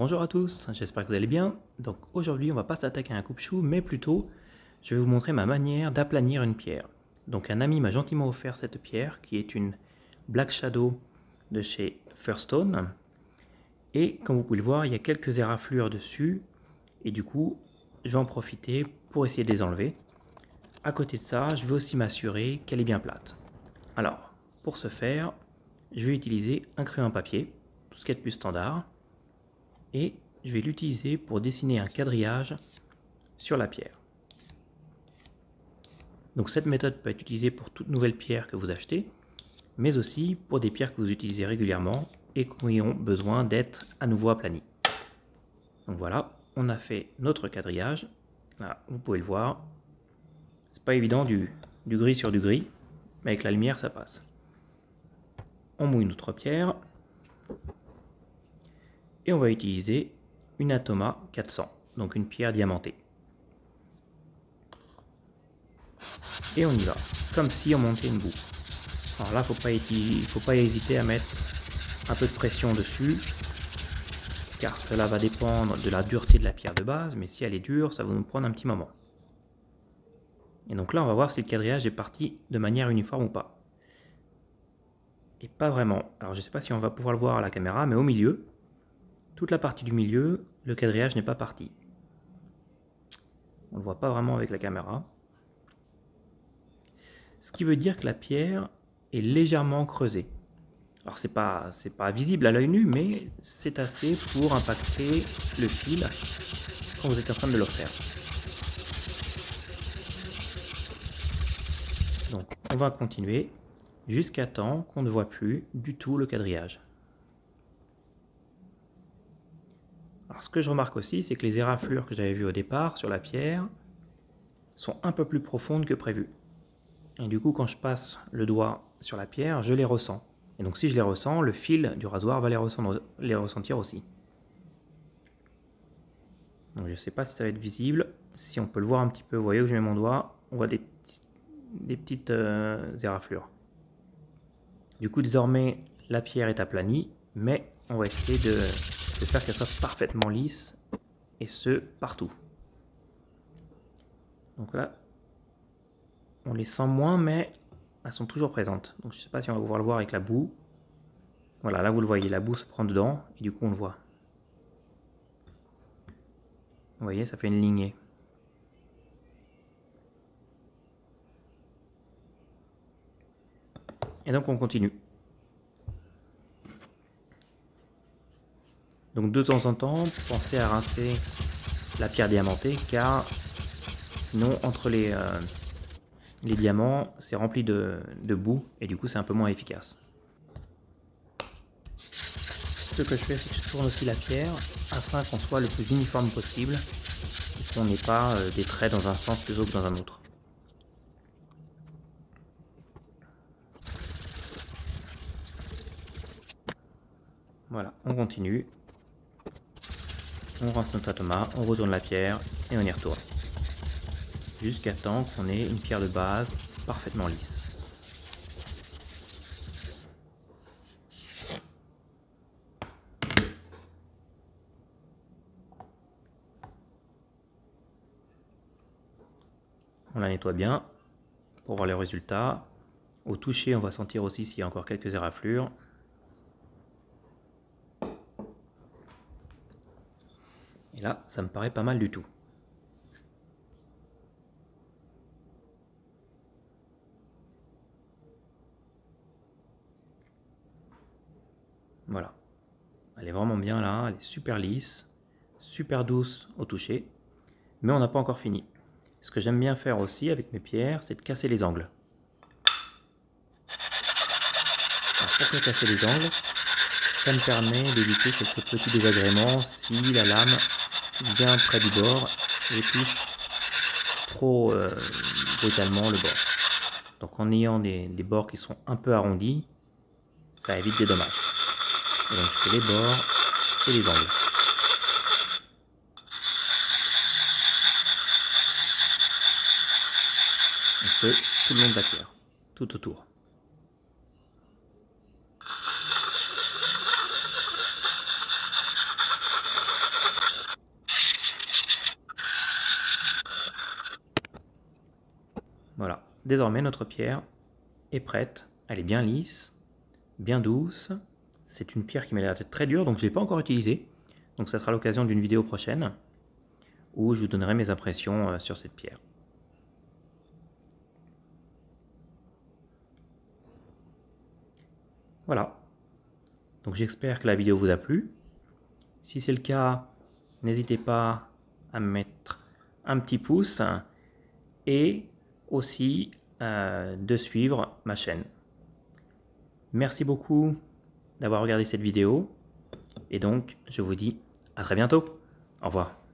Bonjour à tous, j'espère que vous allez bien. Donc aujourd'hui on va pas s'attaquer à un coupe-chou, mais plutôt je vais vous montrer ma manière d'aplanir une pierre. Donc un ami m'a gentiment offert cette pierre qui est une Black Shadow de chez First Stone. Et comme vous pouvez le voir, il y a quelques éraflures dessus et du coup je vais en profiter pour essayer de les enlever. À côté de ça, je vais aussi m'assurer qu'elle est bien plate. Alors pour ce faire, je vais utiliser un crayon papier, tout ce qui est de plus standard. Et je vais l'utiliser pour dessiner un quadrillage sur la pierre. Donc cette méthode peut être utilisée pour toute nouvelle pierre que vous achetez, mais aussi pour des pierres que vous utilisez régulièrement et qui ont besoin d'être à nouveau aplanies. Donc voilà, on a fait notre quadrillage. Là, vous pouvez le voir. C'est pas évident du gris sur du gris, mais avec la lumière ça passe. On mouille notre pierre et on va utiliser une Atoma 400, donc une pierre diamantée. Et on y va, comme si on montait une boue. Alors là, il ne faut pas hésiter à mettre un peu de pression dessus, car cela va dépendre de la dureté de la pierre de base, mais si elle est dure, ça va nous prendre un petit moment. Et donc là, on va voir si le quadrillage est parti de manière uniforme ou pas. Et pas vraiment. Alors je ne sais pas si on va pouvoir le voir à la caméra, mais au milieu, toute la partie du milieu, le quadrillage n'est pas parti. On ne le voit pas vraiment avec la caméra. Ce qui veut dire que la pierre est légèrement creusée. Alors c'est pas visible à l'œil nu, mais c'est assez pour impacter le fil quand vous êtes en train de le refaire. Donc on va continuer jusqu'à temps qu'on ne voit plus du tout le quadrillage. Alors ce que je remarque aussi, c'est que les éraflures que j'avais vues au départ sur la pierre sont un peu plus profondes que prévu. Et du coup, quand je passe le doigt sur la pierre, je les ressens. Et donc si je les ressens, le fil du rasoir va les ressentir aussi. Donc je ne sais pas si ça va être visible. Si on peut le voir un petit peu, vous voyez où je mets mon doigt, on voit des petites éraflures. Du coup, désormais, la pierre est aplanie, mais on va essayer de faire qu'elle soit parfaitement lisse, et ce, partout. Donc là, on les sent moins, mais elles sont toujours présentes. Donc je ne sais pas si on va pouvoir le voir avec la boue. Voilà, là vous le voyez, la boue se prend dedans, et du coup on le voit. Vous voyez, ça fait une lignée. Et donc on continue. Donc de temps en temps, pensez à rincer la pierre diamantée, car sinon entre les diamants, c'est rempli de boue, et du coup c'est un peu moins efficace. Ce que je fais, c'est que je tourne aussi la pierre, afin qu'on soit le plus uniforme possible, et qu'on n'ait pas des traits dans un sens plutôt que dans un autre. Voilà, on continue. On rince notre Atoma, on retourne la pierre et on y retourne. Jusqu'à temps qu'on ait une pierre de base parfaitement lisse. On la nettoie bien pour voir les résultats. Au toucher, on va sentir aussi s'il y a encore quelques éraflures. Et là, ça me paraît pas mal du tout. Voilà. Elle est vraiment bien là, elle est super lisse, super douce au toucher. Mais on n'a pas encore fini. Ce que j'aime bien faire aussi avec mes pierres, c'est de casser les angles. Alors pourquoi casser les angles? Ça me permet d'éviter quelques petits désagréments si la lame vient près du bord et touche trop brutalement le bord. Donc en ayant des bords qui sont un peu arrondis, ça évite des dommages. Et donc je fais les bords et les angles. Et ce, tout le long de la pierre, tout autour. Voilà, désormais notre pierre est prête. Elle est bien lisse, bien douce. C'est une pierre qui m'a l'air d'être très dure, donc je ne l'ai pas encore utilisée. Donc ça sera l'occasion d'une vidéo prochaine où je vous donnerai mes impressions sur cette pierre. Voilà. Donc j'espère que la vidéo vous a plu. Si c'est le cas, n'hésitez pas à me mettre un petit pouce et aussi de suivre ma chaîne. Merci beaucoup d'avoir regardé cette vidéo et donc je vous dis à très bientôt. Au revoir.